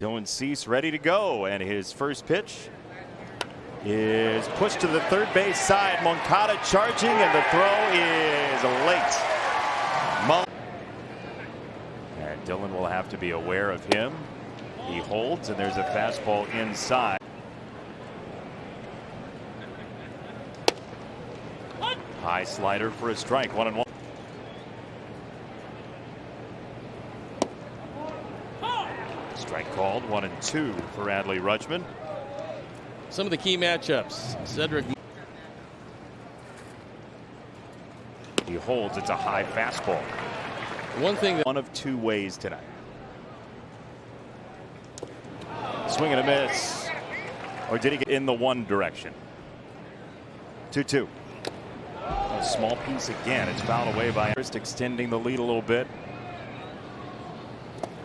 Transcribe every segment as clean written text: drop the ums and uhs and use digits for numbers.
Dylan Cease ready to go, and his first pitch is pushed to the third base side. Moncada charging, and the throw is late. And Dylan will have to be aware of him. He holds, and there's a fastball inside. High slider for a strike. 1-1. Strike called. 1-2 for Adley Rutschman. Some of the key matchups. Cedric. He holds. It's a high fastball. One thing that one of two ways tonight. Swing and a miss. Or did he get in the one direction? 2-2. A small piece again. It's fouled away by Hurst, extending the lead a little bit.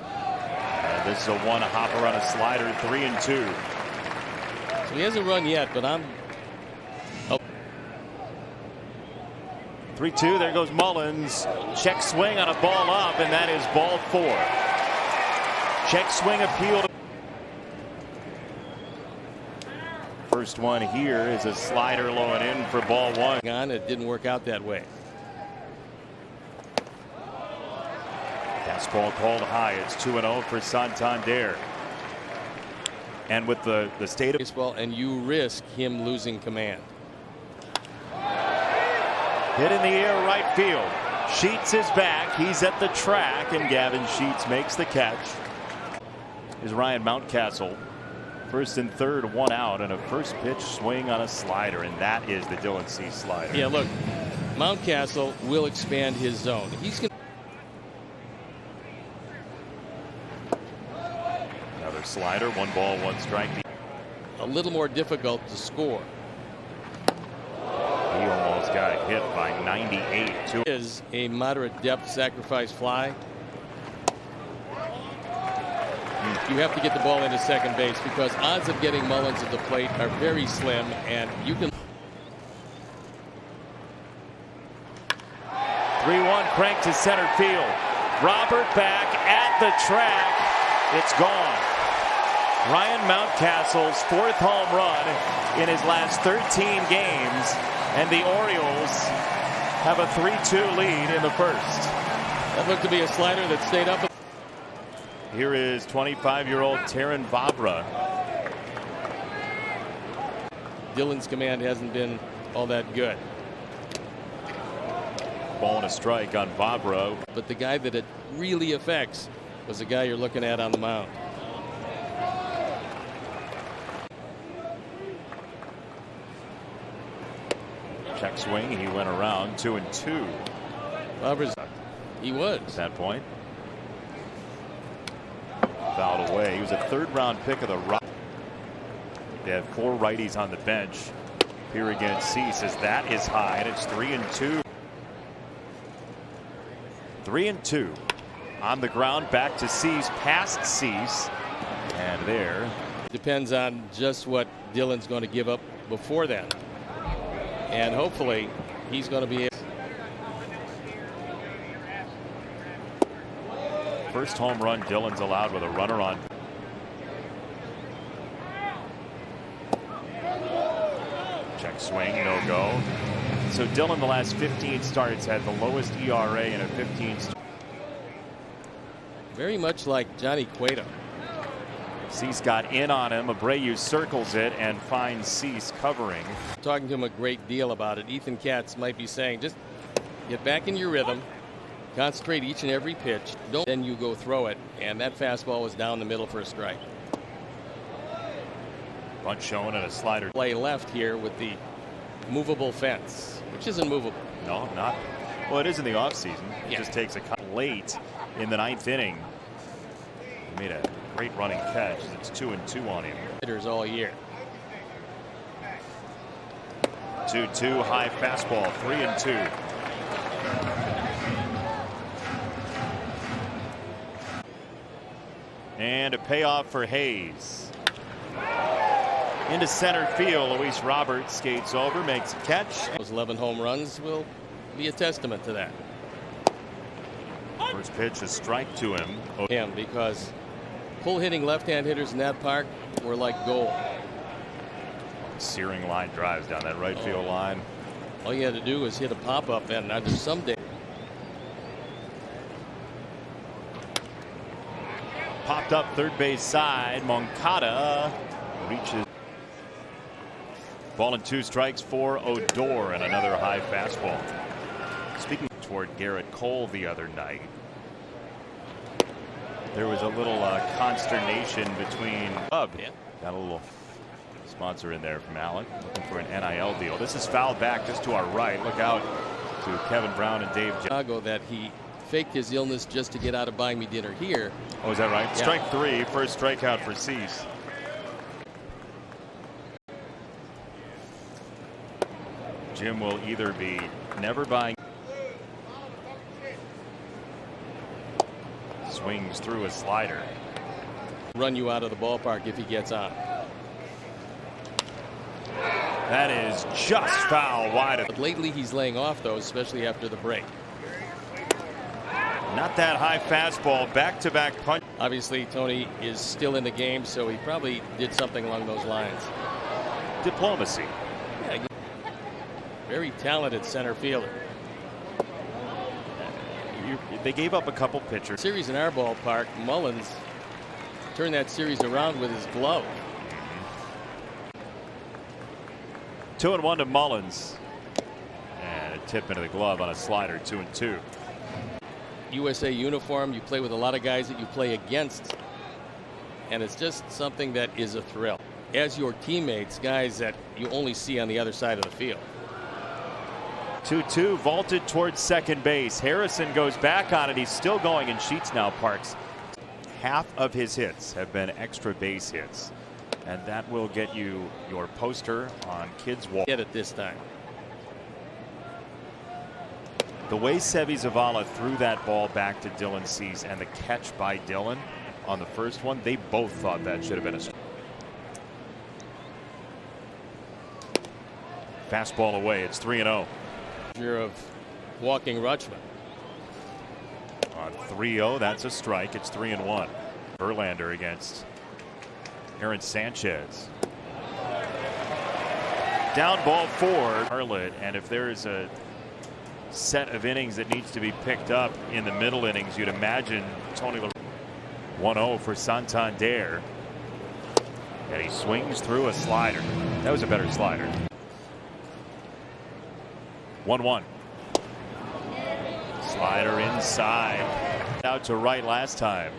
And this is a one hopper on a slider. 3-2. So he hasn't run yet, but I'm. 3-2. There goes Mullins. Check swing on a ball up, and that is ball 4. Check swing appeal. First one here is a slider low and in for ball 1. It didn't work out that way. Fastball called high. It's 2-0 for Santander. And with the state of baseball, and you risk him losing command. Hit in the air right field. Sheets is back. He's at the track, and Gavin Sheets makes the catch. Is Ryan Mountcastle. First and third, one out, and a first pitch swing on a slider, and that is the Dylan Cease slider. Yeah, look, Mountcastle will expand his zone. He's going. Another slider, 1 ball, 1 strike. A little more difficult to score. He almost got hit by 98. Is a moderate depth sacrifice fly. You have to get the ball into second base because odds of getting Mullins at the plate are very slim, and you can. 3-1 crank to center field. Robert back at the track. It's gone. Ryan Mountcastle's 4th home run in his last 13 games, and the Orioles have a 3-2 lead in the first. That looked to be a slider that stayed up. Here is 25-year-old Terrin Vavra. Dylan's command hasn't been all that good. Ball and a strike on Vavra. But the guy that it really affects was the guy you're looking at on the mound. Check swing. He went around 2-2. Vavra's. He was at that point. Fouled away. He was a 3rd-round pick of the Rock. They have 4 righties on the bench. Here against Cease, as that is high, and it's 3-2. 3-2 on the ground. Back to Cease, past Cease, and there. Depends on just what Dylan's going to give up before that, and hopefully he's going to be able. First home run Dylan's allowed with a runner on. Check swing, no go. So Dylan, the last 15 starts, had the lowest ERA in a 15. Very much like Johnny Cueto. Cease got in on him. Abreu circles it and finds Cease covering. Talking to him a great deal about it. Ethan Katz might be saying, just get back in your rhythm. Concentrate each and every pitch. Don't then you go throw it, and that fastball was down the middle for a strike. Bunt shown and a slider. Play left here with the movable fence, which isn't movable. No, not. Well, it is in the offseason. It Yeah. just takes a cut late in the 9th inning. He made a great running catch. It's 2-2 on him. Hitters all year. 2-2 high fastball. 3-2. And a payoff for Hayes. Into center field. Luis Roberts skates over, makes a catch. Those 11 home runs will be a testament to that. First pitch, a strike to him. Him, because Pull hitting left-hand hitters in that park were like gold. Searing line drives down that right field line. All you had to do was hit a pop-up, and now there's some day. Popped up third base side. Moncada reaches. Ball and 2 strikes for Odor, and another high fastball. Speaking toward Garrett Cole the other night, there was a little consternation between Got a little sponsor in there from Allen, looking for an NIL deal. This is fouled back just to our right. Look out to Kevin Brown and Dave Chicago that he faked his illness just to get out of buying me dinner here. Oh, is that right? Yeah. Strike 3, first strikeout for Cease. Jim will either be never buying. Swings through a slider. Run you out of the ballpark if he gets on. That is just foul wide. But lately he's laying off those, especially after the break. Not that high fastball, back-to-back punch. Obviously Tony is still in the game, so he probably did something along those lines. Diplomacy. Yeah, very talented center fielder. They gave up a couple pitchers. Series in our ballpark, Mullins turned that series around with his glove. 2-1 to Mullins. And a tip into the glove on a slider, 2-2. USA uniform, you play with a lot of guys that you play against, and it's just something that is a thrill. As your teammates, guys that you only see on the other side of the field. 2-2, vaulted towards second base. Harrison goes back on it. He's still going, and Sheets now parks. Half of his hits have been extra base hits, and that will get you your poster on Kids Wall. Get it this time. The way Seve Zavala threw that ball back to Dylan Cease and the catch by Dylan on the first one, they both thought that should have been a strike. Fastball away. It's 3-0. Of walking Rutschman. On 3-0, that's a strike. It's 3-1. Verlander against Aaron Sanchez. Down ball 4. Harlot, and if there is a set of innings that needs to be picked up in the middle innings, you'd imagine Tony 1-0 for Santander. And he swings through a slider. That was a better slider. 1-1. Slider inside. Out to right last time.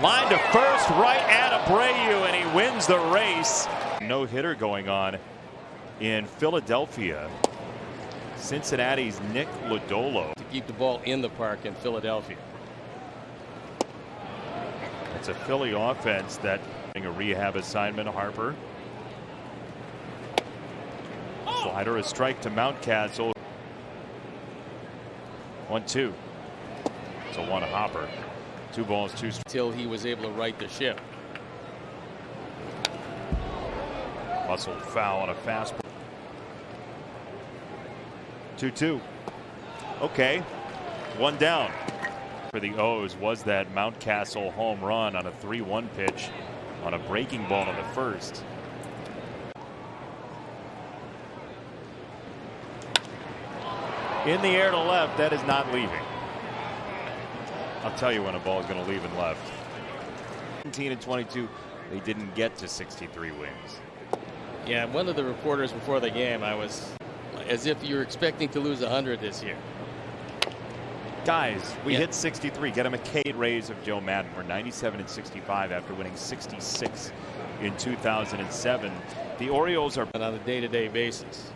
Line to first, right at Abreu, and he wins the race. No hitter going on in Philadelphia. Cincinnati's Nick Lodolo. To keep the ball in the park in Philadelphia. It's a Philly offense that a rehab assignment. Harper. Slider, a strike to Mountcastle. 1-2. It's a 1 Hopper. 2 balls, 2 strikes. Till he was able to right the ship. Muscle foul on a fastball. 2-2. Okay. 1 down. For the O's was that Mountcastle home run on a 3-1 pitch on a breaking ball in the first. In the air to left, that is not leaving. I'll tell you when a ball is going to leave and left. 17 and 22, they didn't get to 63 wins. Yeah, one of the reporters before the game, I was as if you're expecting to lose 100 this year. Guys, we hit 63. Get him a Kate raise of Joe Madden. We're 97 and 65 after winning 66 in 2007. The Orioles are on a day-to-day basis.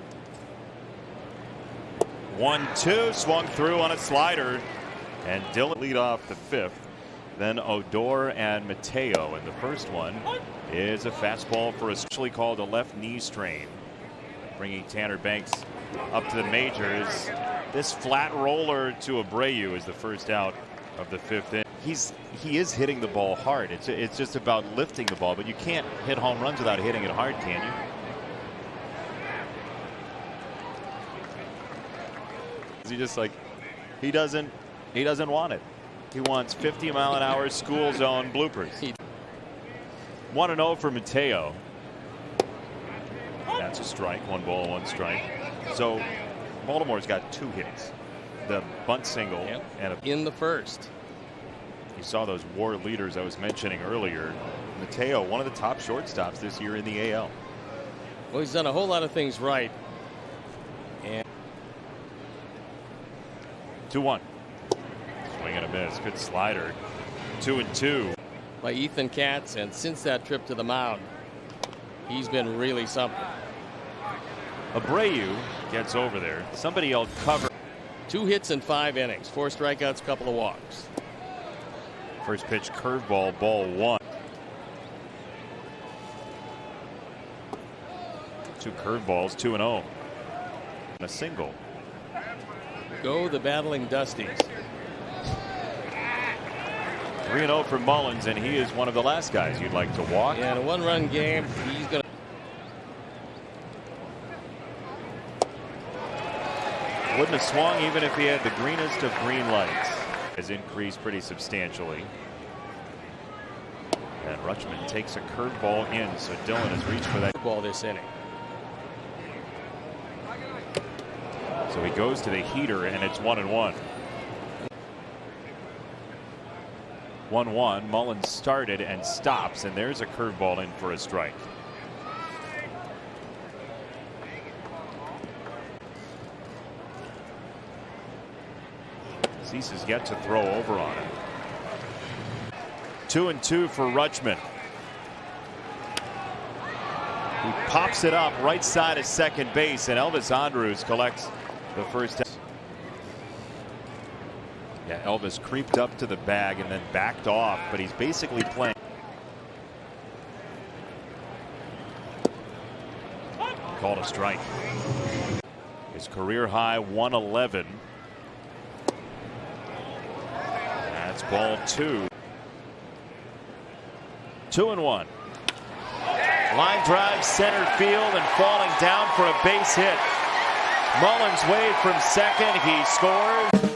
1-2, swung through on a slider, and Dylan lead off the 5th. Then Odor and Mateo, and the first one is a fastball for a specially called a left knee strain, bringing Tanner Banks up to the majors. This flat roller to Abreu is the first out of the 5th inning. He is hitting the ball hard. It's just about lifting the ball, but you can't hit home runs without hitting it hard, can you? He just like he doesn't want it. He wants 50-mile-an-hour school zone bloopers. 1-0 for Mateo. That's a strike. 1 ball, 1 strike. So Baltimore's got 2 hits. The bunt single and in the first. You saw those WAR leaders I was mentioning earlier. Mateo, one of the top shortstops this year in the AL. Well, he's done a whole lot of things right. And 2-1. Swing and a miss. Good slider. 2-2. By Ethan Katz, and since that trip to the mound, he's been really something. Abreu gets over there. Somebody else cover. 2 hits in 5 innings, 4 strikeouts, couple of walks. First pitch curveball, ball 1. 2 curveballs, 2-0. And a single. Go the battling Dusties. 3-0 for Mullins, and he is one of the last guys you'd like to walk. Yeah, in a 1-run game, he's going to. Wouldn't have swung even if he had the greenest of green lights. Has increased pretty substantially. And Rutschman takes a curveball in, so Dylan has reached for that ball this inning. So he goes to the heater, and it's 1-1. 1-1. Mullins started and stops, and there's a curveball in for a strike. Ceases yet to throw over on him. 2-2 for Rutschman. He pops it up right side of second base, and Elvis Andrus collects the first. Yeah, Elvis creeped up to the bag and then backed off, but he's basically playing. Called a strike. His career high 111. That's ball 2. 2-1. Line drive center field and falling down for a base hit. Mullins waved from second. He scores.